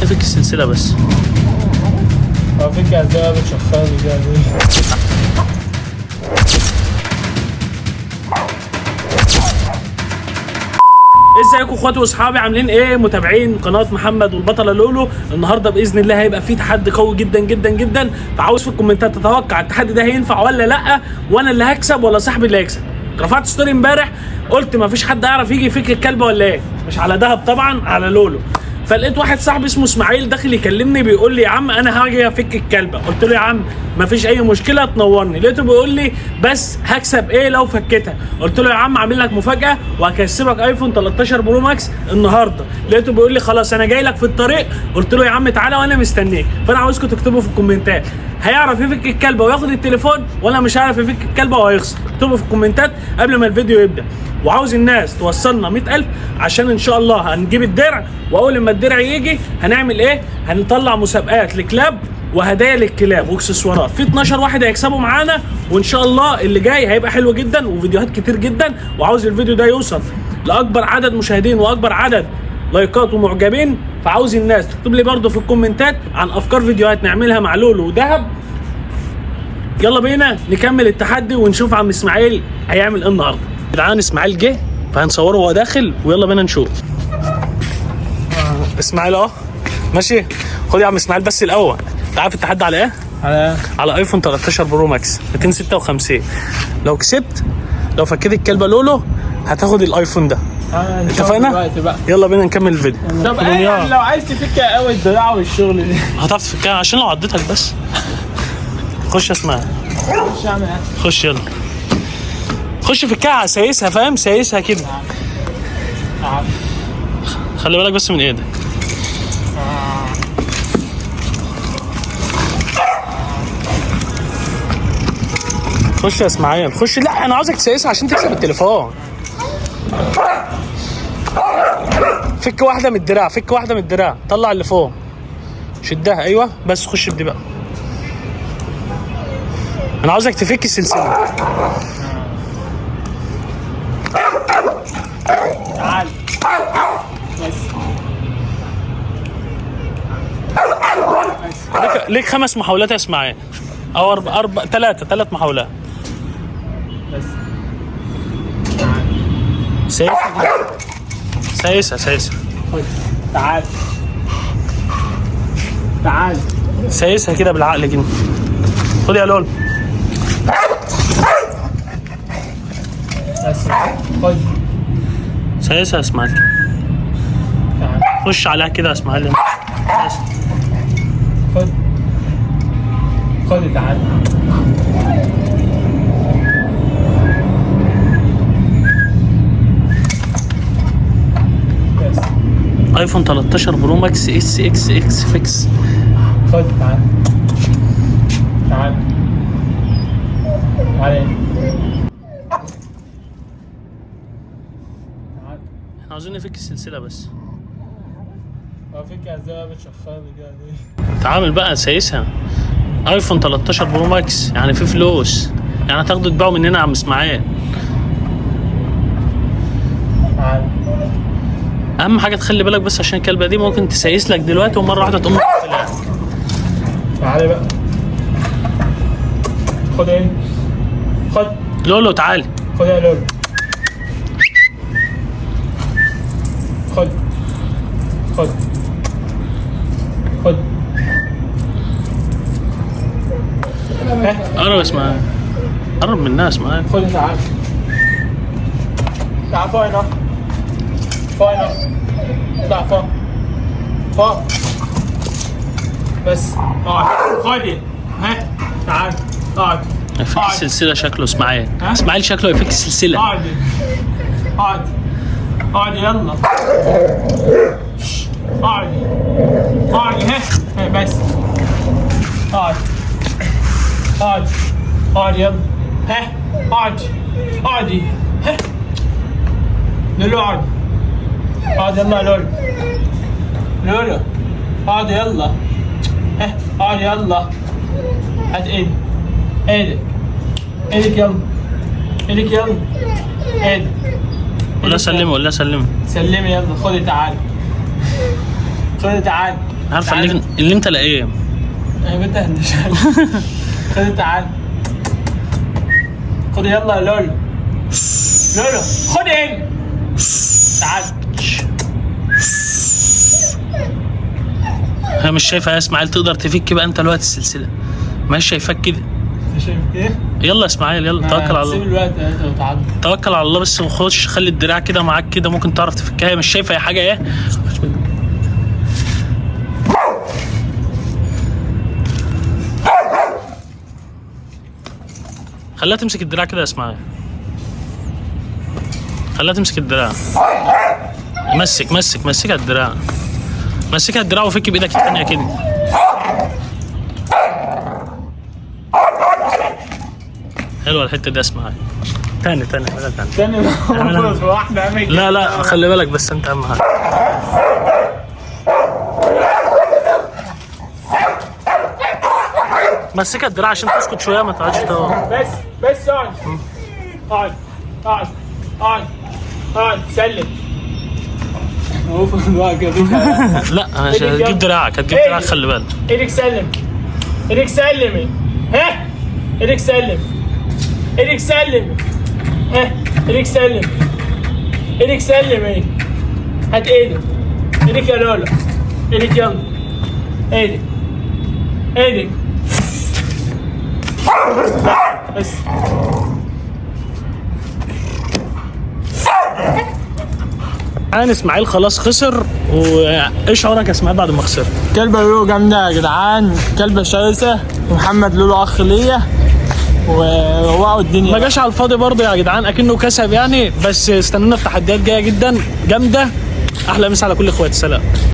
نفك السلسله بس. فك ازاي بتشخصها كده؟ ازيكم اخواتي واصحابي، عاملين ايه؟ متابعين قناه محمد والبطله لولو. النهارده باذن الله هيبقى في تحدي قوي جدا جدا جدا، فعاوز في الكومنتات تتوقع التحدي ده هينفع ولا لا، وانا اللي هكسب ولا صاحبي اللي هيكسب. رفعت ستوري امبارح قلت ما فيش حد يعرف يجي يفك الكلبه ولا ايه، مش على دهب طبعا، على لولو. فلقيت واحد صاحبي اسمه اسماعيل داخل يكلمني بيقول لي يا عم انا هاجي افك الكلبه. قلت له يا عم ما فيش اي مشكله تنورني. لقيته بيقول لي بس هكسب ايه لو فكيتها؟ قلت له يا عم عامل لك مفاجاه وهكسبك ايفون 13 برو ماكس النهارده. لقيته بيقول لي خلاص انا جاي لك في الطريق. قلت له يا عم تعالى وانا مستنيك. فانا عاوزكم تكتبوا في الكومنتات هيعرف يفك الكلبه وياخد التليفون ولا مش هيعرف يفك الكلبه وهيخسر. اكتبوا في الكومنتات قبل ما الفيديو يبدا. وعاوز الناس توصلنا 100,000 عشان ان شاء الله هنجيب الدرع، واول ما الدرع يجي هنعمل ايه؟ هنطلع مسابقات لكلاب وهدايا للكلاب واكسسوارات. في 12 واحد هيكسبوا معانا، وان شاء الله اللي جاي هيبقى حلو جدا وفيديوهات كتير جدا. وعاوز الفيديو ده يوصل لاكبر عدد مشاهدين واكبر عدد لايكات ومعجبين. فعاوز الناس تكتب لي برضو في الكومنتات عن افكار فيديوهات نعملها مع لولو ودهب. يلا بينا نكمل التحدي ونشوف عم اسماعيل هيعمل ايه النهارده. يا جدعان اسماعيل جه فهنصوره وهو داخل، ويلا بينا نشوف. اسماعيل اهو ماشي. خد يا عم اسماعيل بس الاول، انت عارف التحدي على ايه؟ على ايفون 13 برو ماكس 256. لو كسبت، لو فكيت الكلبه لولو هتاخد الايفون ده. اتفقنا؟ يلا بينا نكمل الفيديو. طب ايه لو عايز تفك قوي الدراع والشغل ده؟ هتعرف تفكها عشان لو عديتك بس. خش يا اسماعيل، خش يلا، خش فكها سايسها، فاهم؟ سايسها كده. خلي بالك بس من ايدك. خش يا اسماعيل خش. لا انا عاوزك تسايسها عشان تكسب التليفون. فك واحده من الدراع، فك واحده من الدراع، طلع اللي فوق شدها. ايوه بس خش بدي بقى. انا عاوزك تفك السلسله. تعال بس. ليك 5 محاولات يا اسماعيل، او ثلاث محاولات بس. سايسها. خد تعال تعال. سايسها كده بالعقل كده. خد يا لول. بس خد. سايسها يا اسماعيل. تعال. خش عليها كده يا اسماعيل. خد خد تعال. بس. ايفون 13 برو ماكس اس اكس اكس فيكس. خد تعال تعال تعال. احنا عاوزين نفك السلسله بس. فك ازاي بتشخصها كده؟ تعامل بقى سايسها. ايفون 13 برو ماكس يعني في فلوس، يعني هتاخدوا تبيعوا مننا يا عم اسماعيل. تعال. اهم حاجه تخلي بالك بس عشان الكلبه دي ممكن تسايس لك دلوقتي ومره واحده تقوم مقفلها. تعالى بقى. خد ايه؟ خد لولو تعالي. خد يا لولو. خد خد خد. قرب يا اسماعيل، قرب من الناس معاك. خد تعال تعال فوق هنا، فوق هنا، اطلع فوق فوق بس. اقعد خدي. ها تعال اقعد. يفك السلسله شكله اسماعيل. اسماعيل شكله يفك السلسله. اقعد اقعد اقعد يلا. اقعد اقعد. ها بس. اقعد اقعد اقعد يلا. ها اقعد اقعدي. ها لولو اقعد اقعد يلا. لولو اقعد يلا. ها اقعد يلا. هات ايدك يلا. ايدك يلا. ايدك. ولا سلمي ولا سلمي. سلمي يلا. خدي تعالي. خدي تعالي. عارفه اللي انت لاقيه يا بنت هندشان. خد تعال. خد يلا يا لولو. لولو خد هنا. تعال. هي مش شايفه يا اسماعيل؟ تقدر تفك بقى انت الوقت السلسله، مش شايفاك كده. انت شايف ايه؟ يلا يا اسماعيل يلا توكل على سيب الله. الوقت يا وتعدي. توكل على الله بس، وخش خلي الدراع كده معاك كده، ممكن تعرف تفكها. هي مش شايفه اي حاجه ايه. خليها تمسك الدراع كده يا اسماعيل، خليها تمسك الدراع. مسكها الدراع، مسكها الدراع وفك بايدك الثانيه كده. حلوه الحته دي. اسمعي تاني واحده. لا خلي بالك بس انت اهم حاجه. مسكها الدراع عشان تسكت شويه، ما تقعدش بس اقعد سلم. لا مش هتجيب دراعك، هتجيب دراعك خلي بالك. ايدك سلم. ها ايدك سلم. ها ايدك سلم. ايه هات ايدك يا لولا. ايدك يلا. ايدك بس. الان اسماعيل خلاص خسر، وايش شعورك يا اسماعيل بعد ما خسر؟ كلبه لولو جامده يا جدعان، كلبه شرسه. محمد لولو اخ ليا ووقعوا الدنيا. ما جاش على الفاضي برضه يا جدعان، اكنه كسب يعني. بس استنونا في تحديات جايه جدا جامده. احلى مسا على كل اخواتي، سلام.